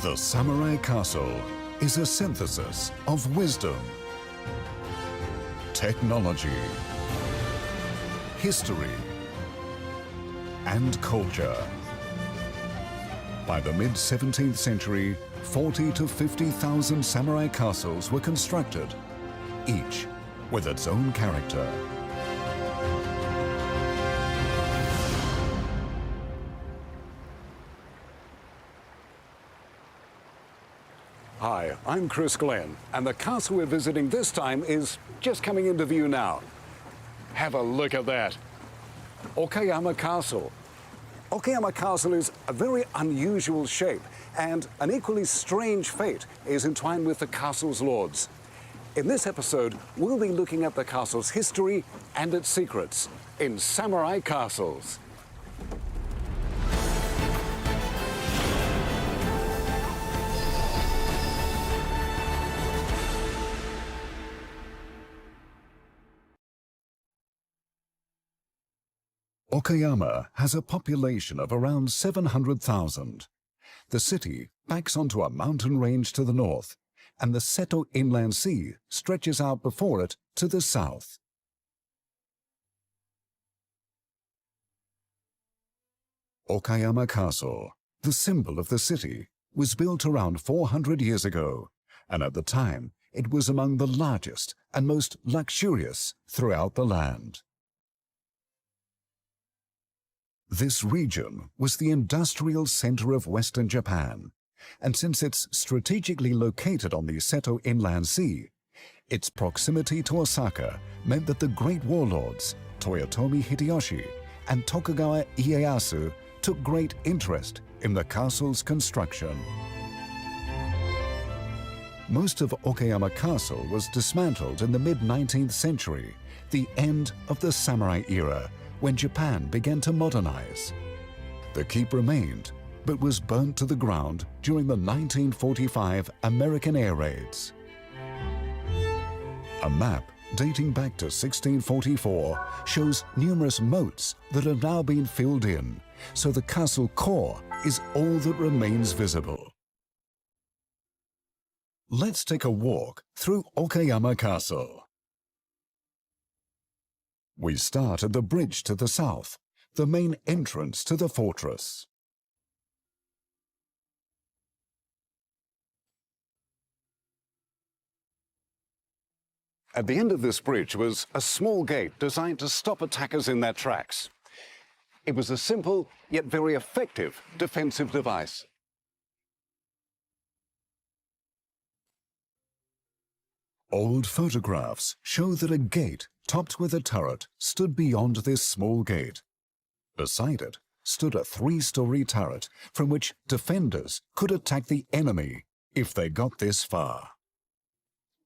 The Samurai Castle is a synthesis of wisdom, technology, history, and culture. By the mid-17th century, 40 to 50,000 samurai castles were constructed, each with its own character. Hi, I'm Chris Glenn, and the castle we're visiting this time is just coming into view now. Have a look at that. Okayama Castle. Okayama Castle is a very unusual shape, and an equally strange fate is entwined with the castle's lords. In this episode, we'll be looking at the castle's history and its secrets in Samurai Castles. Okayama has a population of around 700,000. The city backs onto a mountain range to the north, and the Seto Inland Sea stretches out before it to the south. Okayama Castle, the symbol of the city, was built around 400 years ago, and at the time it was among the largest and most luxurious throughout the land. This region was the industrial center of Western Japan, and since it's strategically located on the Seto Inland Sea, its proximity to Osaka meant that the great warlords Toyotomi Hideyoshi and Tokugawa Ieyasu took great interest in the castle's construction. Most of Okayama Castle was dismantled in the mid-19th century, the end of the samurai era, when Japan began to modernize. The keep remained, but was burnt to the ground during the 1945 American air raids. A map dating back to 1644 shows numerous moats that have now been filled in, so the castle core is all that remains visible. Let's take a walk through Okayama Castle. We start at the bridge to the south, the main entrance to the fortress. At the end of this bridge was a small gate designed to stop attackers in their tracks. It was a simple yet very effective defensive device. Old photographs show that a gate topped with a turret stood beyond this small gate. Beside it stood a three-story turret from which defenders could attack the enemy if they got this far.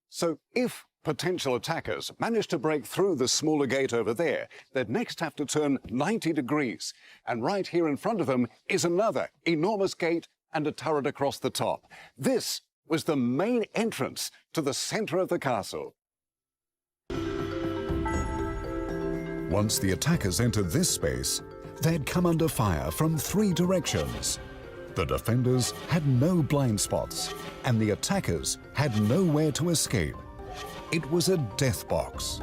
So if potential attackers managed to break through the smaller gate over there, they'd next have to turn 90 degrees. And right here in front of them is another enormous gate and a turret across the top. This was the main entrance to the center of the castle. Once the attackers entered this space, they'd come under fire from three directions. The defenders had no blind spots, and the attackers had nowhere to escape. It was a death box.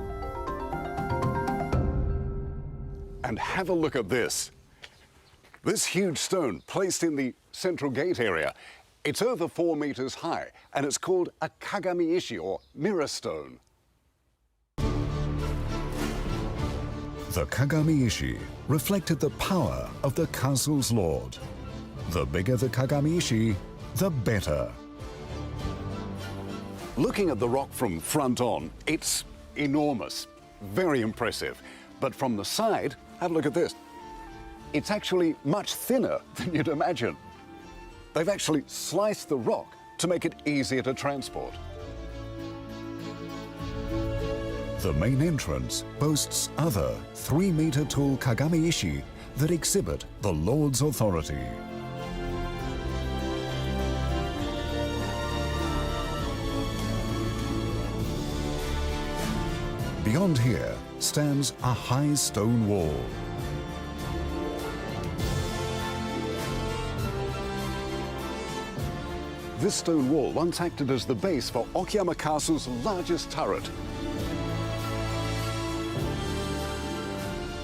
And have a look at this. This huge stone placed in the central gate area. It's over 4 meters high, and it's called a kagami ishi, or mirror stone. The kagami ishi reflected the power of the castle's lord. The bigger the kagami ishi, the better. Looking at the rock from front on, it's enormous, very impressive. But from the side, have a look at this. It's actually much thinner than you'd imagine. They've actually sliced the rock to make it easier to transport. The main entrance boasts other 3-meter-tall kagami ishi that exhibit the lord's authority. Beyond here stands a high stone wall. This stone wall once acted as the base for Okayama Castle's largest turret.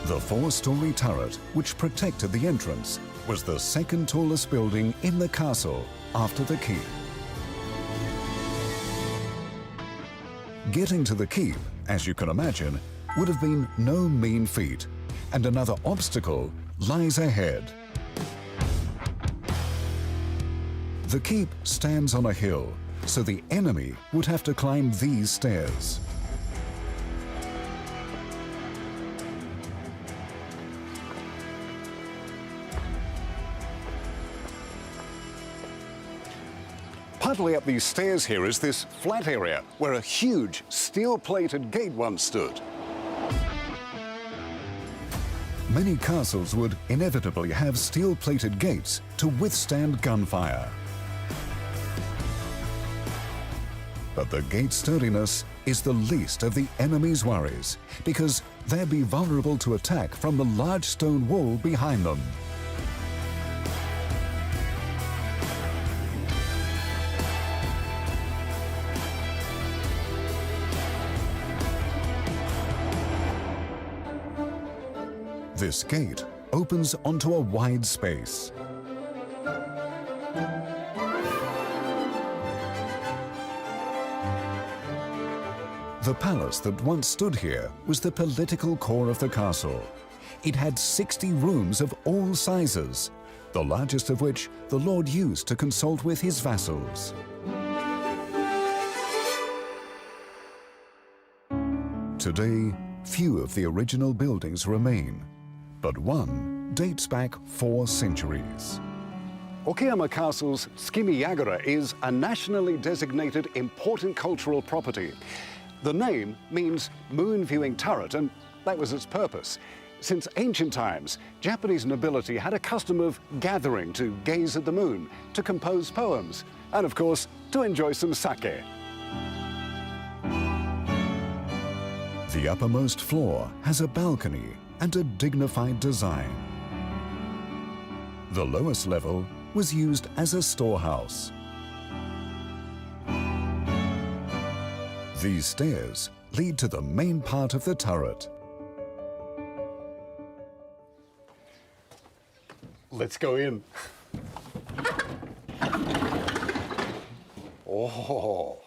The four-story turret, which protected the entrance, was the second tallest building in the castle after the keep. Getting to the keep, as you can imagine, would have been no mean feat, and another obstacle lies ahead. The keep stands on a hill, so the enemy would have to climb these stairs. Partly up these stairs here is this flat area where a huge steel-plated gate once stood. Many castles would inevitably have steel-plated gates to withstand gunfire. But the gate's sturdiness is the least of the enemy's worries, because they'd be vulnerable to attack from the large stone wall behind them. This gate opens onto a wide space. The palace that once stood here was the political core of the castle. It had 60 rooms of all sizes, the largest of which the lord used to consult with his vassals. Today, few of the original buildings remain, but one dates back 4 centuries. Okayama Castle's Tsukimi-yagura is a nationally designated important cultural property. The name means moon-viewing turret, and that was its purpose. Since ancient times, Japanese nobility had a custom of gathering to gaze at the moon, to compose poems, and of course, to enjoy some sake. The uppermost floor has a balcony and a dignified design. The lowest level was used as a storehouse. These stairs lead to the main part of the turret. Let's go in. Oh.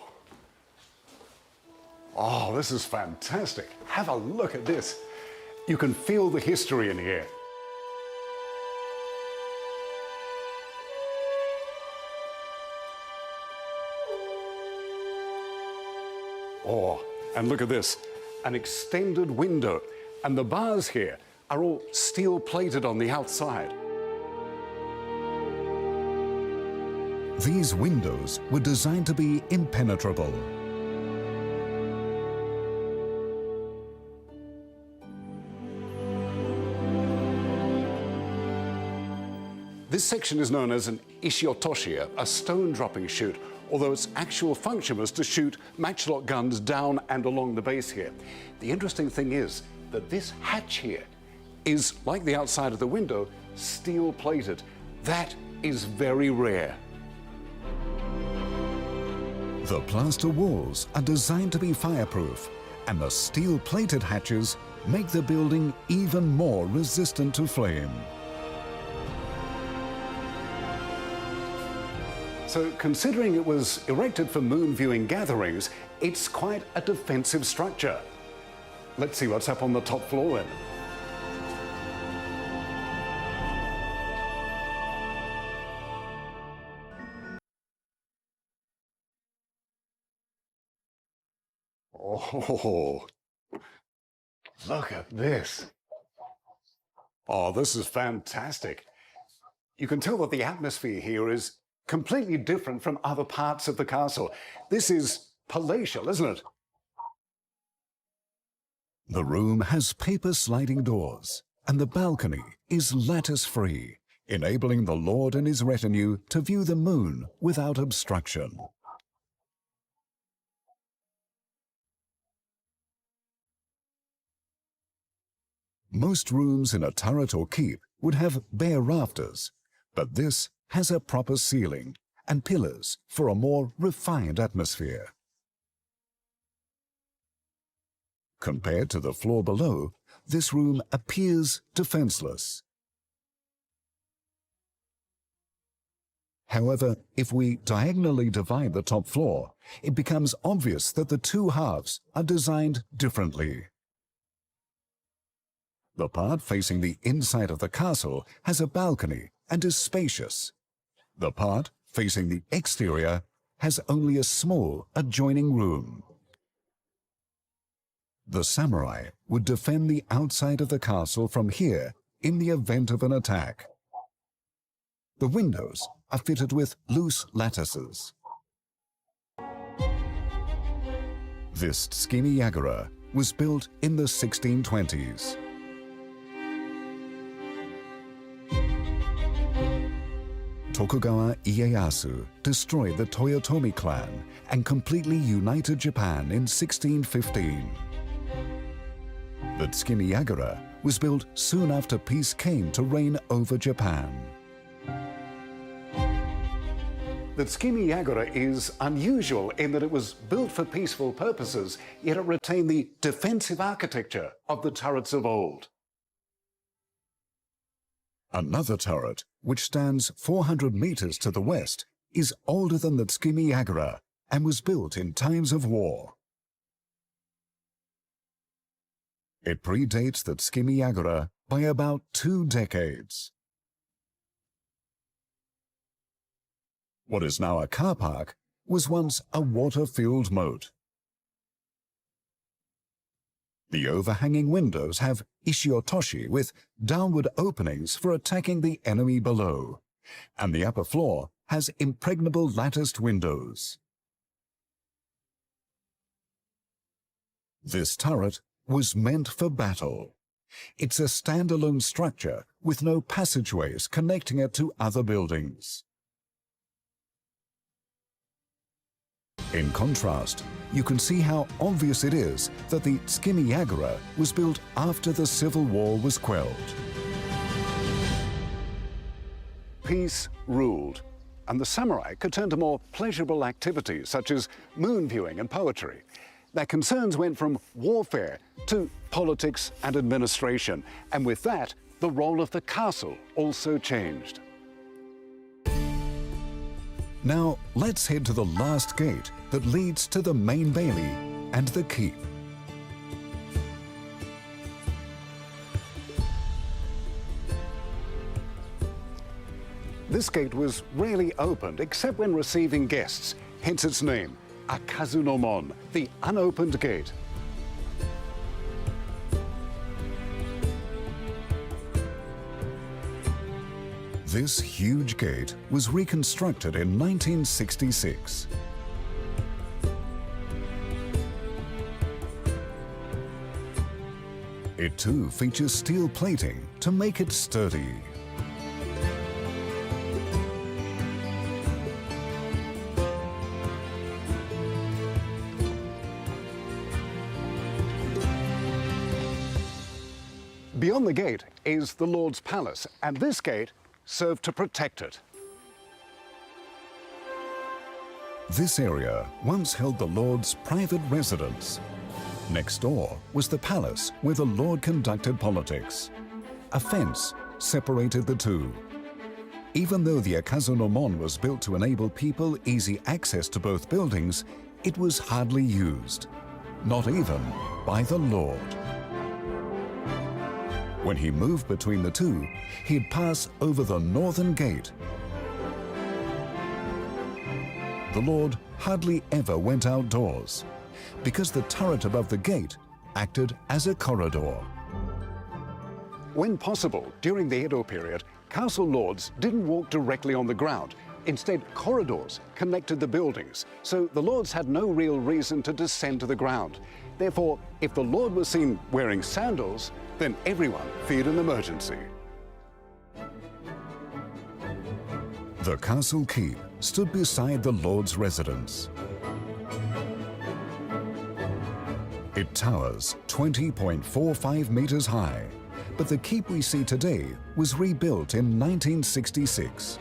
Oh, this is fantastic. Have a look at this. You can feel the history in here. Oh, and look at this, an extended window. And the bars here are all steel-plated on the outside. These windows were designed to be impenetrable. This section is known as an ishiotoshi, a stone-dropping chute, although its actual function was to shoot matchlock guns down and along the base here. The interesting thing is that this hatch here is, like the outside of the window, steel-plated. That is very rare. The plaster walls are designed to be fireproof, and the steel-plated hatches make the building even more resistant to flame. So, considering it was erected for moon-viewing gatherings, it's quite a defensive structure. Let's see what's up on the top floor then. Oh, look at this. Oh, this is fantastic. You can tell that the atmosphere here is completely different from other parts of the castle. This is palatial, isn't it? The room has paper sliding doors, and the balcony is lattice-free, enabling the lord and his retinue to view the moon without obstruction. Most rooms in a turret or keep would have bare rafters, but this has a proper ceiling and pillars for a more refined atmosphere. Compared to the floor below, this room appears defenseless. However, if we diagonally divide the top floor, it becomes obvious that the two halves are designed differently. The part facing the inside of the castle has a balcony and is spacious. The part facing the exterior has only a small adjoining room. The samurai would defend the outside of the castle from here in the event of an attack. The windows are fitted with loose lattices. This Tsukimi-yagura was built in the 1620s. Tokugawa Ieyasu destroyed the Toyotomi clan and completely united Japan in 1615. The Tsukimi-yagura was built soon after peace came to reign over Japan. The Tsukimi-yagura is unusual in that it was built for peaceful purposes, yet it retained the defensive architecture of the turrets of old. Another turret, which stands 400 meters to the west, is older than the Tsukimi-yagura and was built in times of war. It predates the Tsukimi-yagura by about 2 decades. What is now a car park was once a water-filled moat. The overhanging windows have ishiotoshi with downward openings for attacking the enemy below, and the upper floor has impregnable latticed windows. This turret was meant for battle. It's a standalone structure with no passageways connecting it to other buildings. In contrast, you can see how obvious it is that the Tsukimi-yagura was built after the Civil War was quelled. Peace ruled, and the samurai could turn to more pleasurable activities such as moon viewing and poetry. Their concerns went from warfare to politics and administration, and with that, the role of the castle also changed. Now, let's head to the last gate that leads to the main bailey and the keep. This gate was rarely opened except when receiving guests, hence its name, Akazunomon, the unopened gate. This huge gate was reconstructed in 1966. It too features steel plating to make it sturdy. Beyond the gate is the Lord's Palace, and this gate served to protect it. This area once held the Lord's private residence. Next door was the palace where the Lord conducted politics. A fence separated the two. Even though the Akazunomon was built to enable people easy access to both buildings, it was hardly used, not even by the Lord. When he moved between the two, he'd pass over the northern gate. The Lord hardly ever went outdoors, because the turret above the gate acted as a corridor. When possible, during the Edo period, castle lords didn't walk directly on the ground. Instead, corridors connected the buildings, so the lords had no real reason to descend to the ground. Therefore, if the lord was seen wearing sandals, then everyone feared an emergency. The castle keep stood beside the Lord's residence. It towers 20.45 meters high, but the keep we see today was rebuilt in 1966.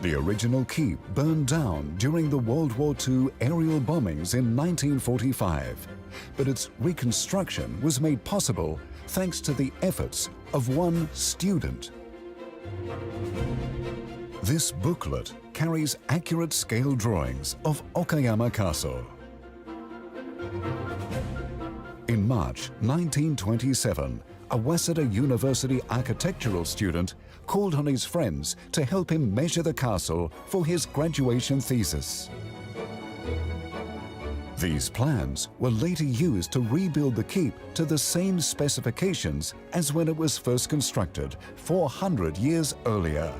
The original keep burned down during the World War II aerial bombings in 1945, but its reconstruction was made possible thanks to the efforts of one student. This booklet carries accurate scale drawings of Okayama Castle. In March 1927, a Waseda University architectural student called on his friends to help him measure the castle for his graduation thesis. These plans were later used to rebuild the keep to the same specifications as when it was first constructed 400 years earlier.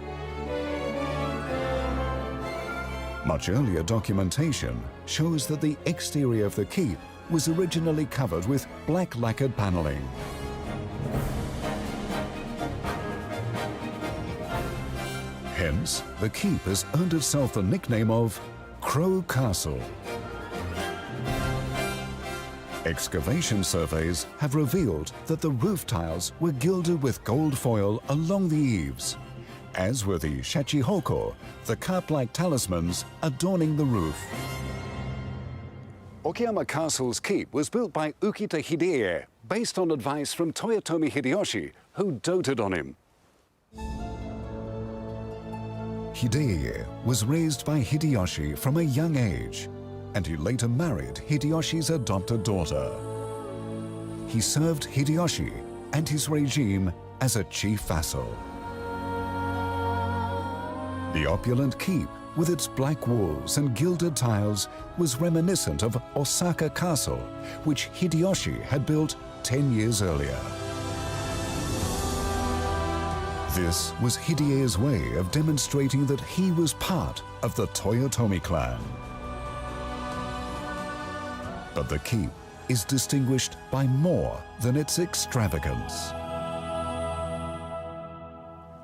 Much earlier documentation shows that the exterior of the keep was originally covered with black lacquered paneling. Hence, the keep has earned itself the nickname of Crow Castle. Excavation surveys have revealed that the roof tiles were gilded with gold foil along the eaves, as were the shachihoko, the carp-like talismans adorning the roof. Okayama Castle's keep was built by Ukita Hideye, based on advice from Toyotomi Hideyoshi, who doted on him. Hideye was raised by Hideyoshi from a young age, and he later married Hideyoshi's adopted daughter. He served Hideyoshi and his regime as a chief vassal. The opulent keep, with its black walls and gilded tiles, was reminiscent of Osaka Castle, which Hideyoshi had built 10 years earlier. This was Hideye's way of demonstrating that he was part of the Toyotomi clan. But the keep is distinguished by more than its extravagance.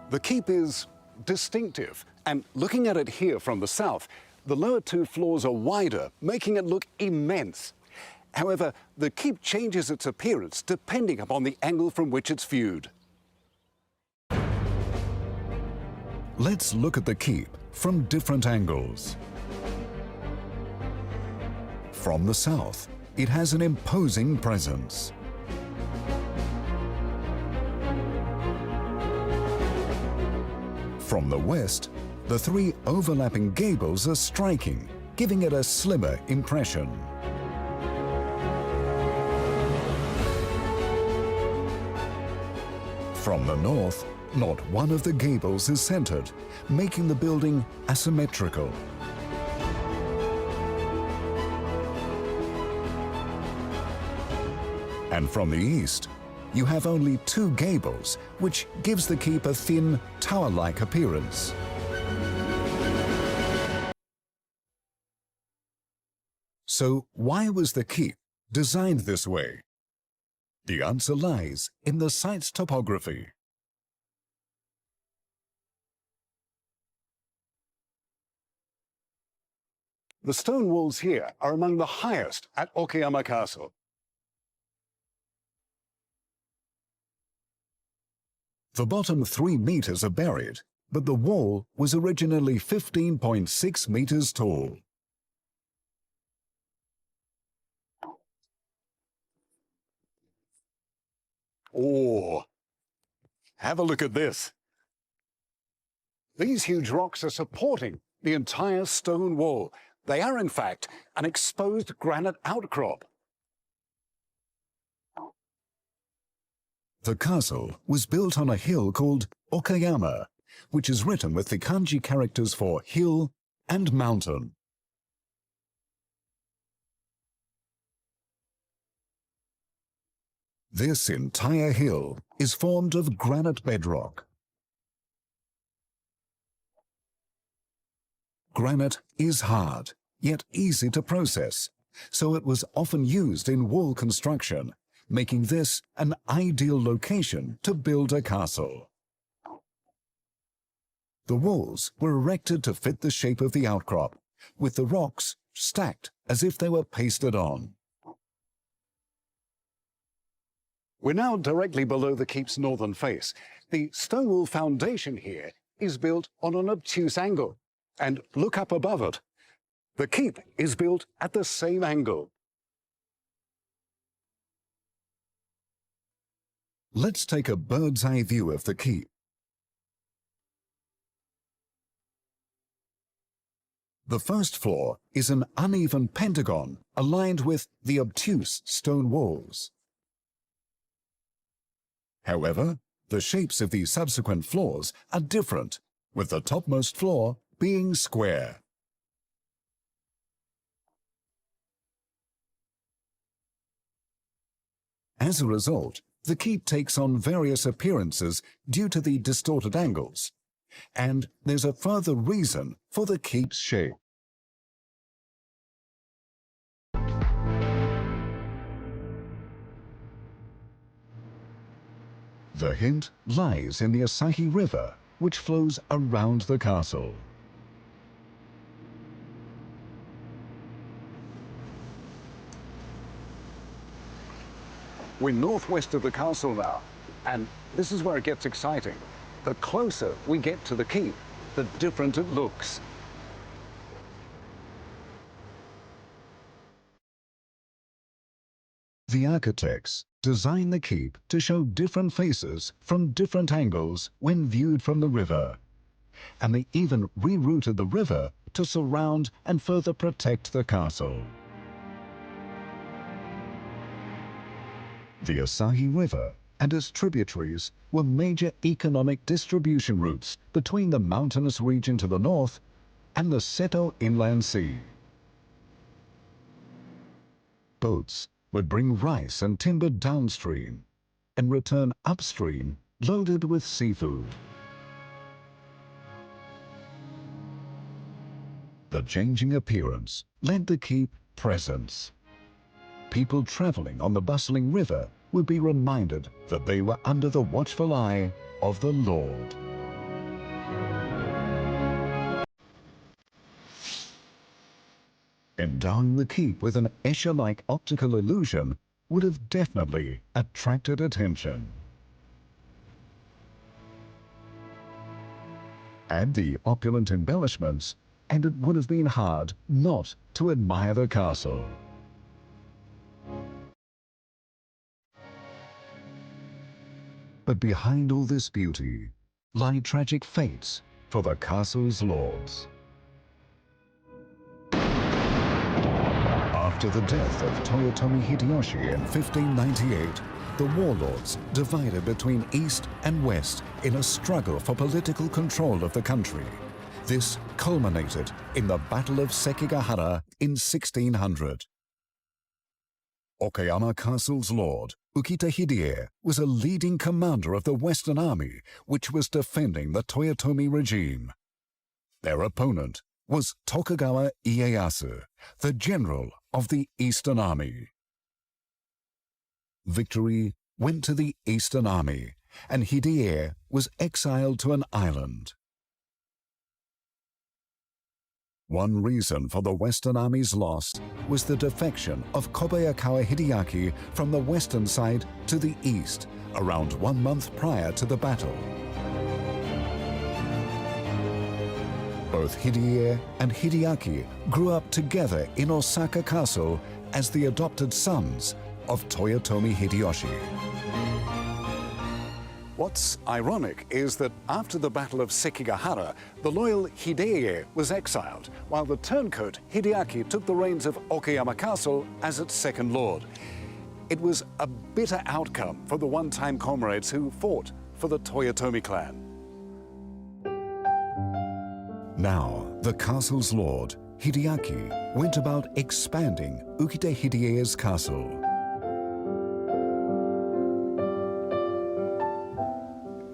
The keep is distinctive, and looking at it here from the south, the lower two floors are wider, making it look immense. However, the keep changes its appearance depending upon the angle from which it's viewed. Let's look at the keep from different angles. From the south, it has an imposing presence. From the west, the three overlapping gables are striking, giving it a slimmer impression. From the north, not one of the gables is centered, making the building asymmetrical. And from the east, you have only two gables, which gives the keep a thin, tower-like appearance. So why was the keep designed this way? The answer lies in the site's topography. The stone walls here are among the highest at Okayama Castle. The bottom 3 meters are buried, but the wall was originally 15.6 meters tall. Oh, have a look at this. These huge rocks are supporting the entire stone wall. They are, in fact, an exposed granite outcrop. The castle was built on a hill called Okayama, which is written with the kanji characters for hill and mountain. This entire hill is formed of granite bedrock. Granite is hard, yet easy to process, so it was often used in wall construction, making this an ideal location to build a castle. The walls were erected to fit the shape of the outcrop, with the rocks stacked as if they were pasted on. We're now directly below the keep's northern face. The stone wall foundation here is built on an obtuse angle, And look up above it. The keep is built at the same angle. Let's take a bird's eye view of the keep. The first floor is an uneven pentagon aligned with the obtuse stone walls. However, the shapes of the subsequent floors are different, with the topmost floor being square. As a result, the keep takes on various appearances due to the distorted angles. And there's a further reason for the keep's shape. The hint lies in the Asahi River, which flows around the castle. We're northwest of the castle now, and this is where it gets exciting. The closer we get to the keep, the different it looks. The architects designed the keep to show different faces from different angles when viewed from the river. And they even rerouted the river to surround and further protect the castle. The Asahi River and its tributaries were major economic distribution routes between the mountainous region to the north and the Seto Inland Sea. Boats would bring rice and timber downstream and return upstream loaded with seafood. The changing appearance lent the keep presence. People traveling on the bustling river would be reminded that they were under the watchful eye of the Lord. Endowing the keep with an Escher-like optical illusion would have definitely attracted attention. Add the opulent embellishments, and it would have been hard not to admire the castle. But behind all this beauty lie tragic fates for the castle's lords. After the death of Toyotomi Hideyoshi in 1598, the warlords divided between East and West in a struggle for political control of the country. This culminated in the Battle of Sekigahara in 1600. Okayama Castle's lord, Ukita Hideye, was a leading commander of the Western Army, which was defending the Toyotomi regime. Their opponent was Tokugawa Ieyasu, the general of the Eastern Army. Victory went to the Eastern Army, and Hideye was exiled to an island. One reason for the Western Army's loss was the defection of Kobayakawa Hideaki from the western side to the east, around 1 month prior to the battle. Both Hideye and Hideaki grew up together in Osaka Castle as the adopted sons of Toyotomi Hideyoshi. What's ironic is that after the Battle of Sekigahara, the loyal Hideye was exiled, while the turncoat Hideaki took the reins of Okayama Castle as its second lord. It was a bitter outcome for the one-time comrades who fought for the Toyotomi clan. Now, the castle's lord, Hideaki, went about expanding Ukita Hideye's castle.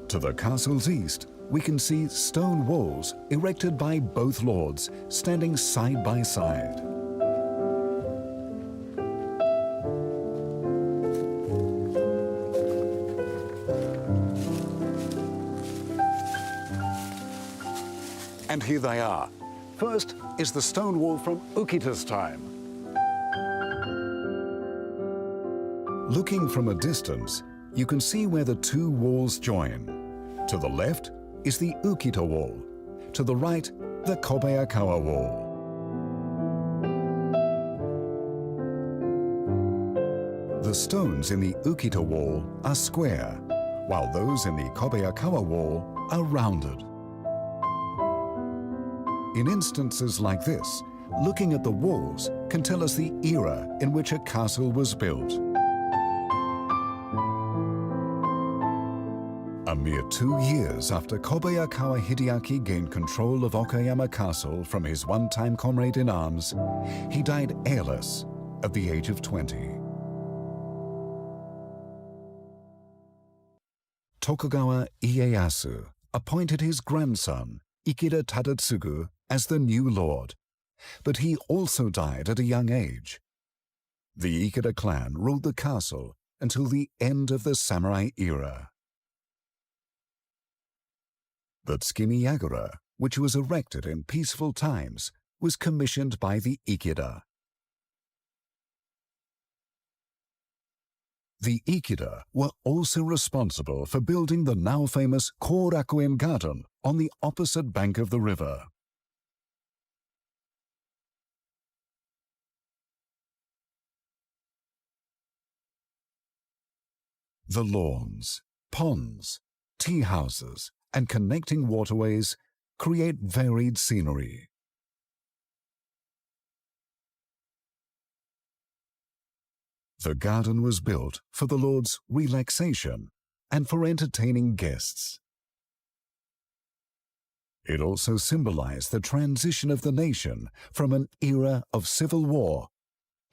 To the castle's east, we can see stone walls erected by both lords, standing side by side. And here they are. First is the stone wall from Ukita's time. Looking from a distance, you can see where the two walls join. To the left is the Ukita wall. To the right the Kobayakawa Wall. The stones in the Ukita Wall are square, while those in the Kobayakawa Wall are rounded. In instances like this, looking at the walls can tell us the era in which a castle was built. A mere 2 years after Kobayakawa Hideaki gained control of Okayama Castle from his one-time comrade in arms, he died heirless at the age of 20. Tokugawa Ieyasu appointed his grandson, Ikeda Tadatsugu, as the new lord, but he also died at a young age. The Ikeda clan ruled the castle until the end of the samurai era. The Tsukimi-yagura, which was erected in peaceful times, was commissioned by the Ikeda. The Ikeda were also responsible for building the now famous Korakuen Garden on the opposite bank of the river. The lawns, ponds, tea houses, and connecting waterways create varied scenery. The garden was built for the Lord's relaxation and for entertaining guests. It also symbolized the transition of the nation from an era of civil war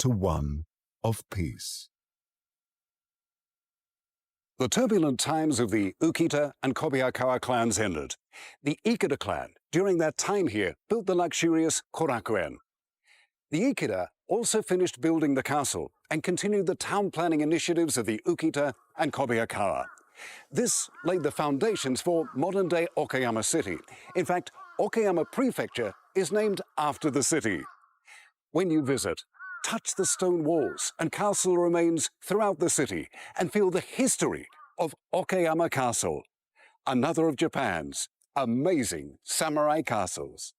to one of peace. The turbulent times of the Ukita and Kobayakawa clans ended. The Ikeda clan, during that time here, built the luxurious Korakuen. The Ikeda also finished building the castle and continued the town planning initiatives of the Ukita and Kobayakawa. This laid the foundations for modern-day Okayama City. In fact, Okayama Prefecture is named after the city. When you visit, touch the stone walls and castle remains throughout the city and feel the history of Okayama Castle, another of Japan's amazing samurai castles.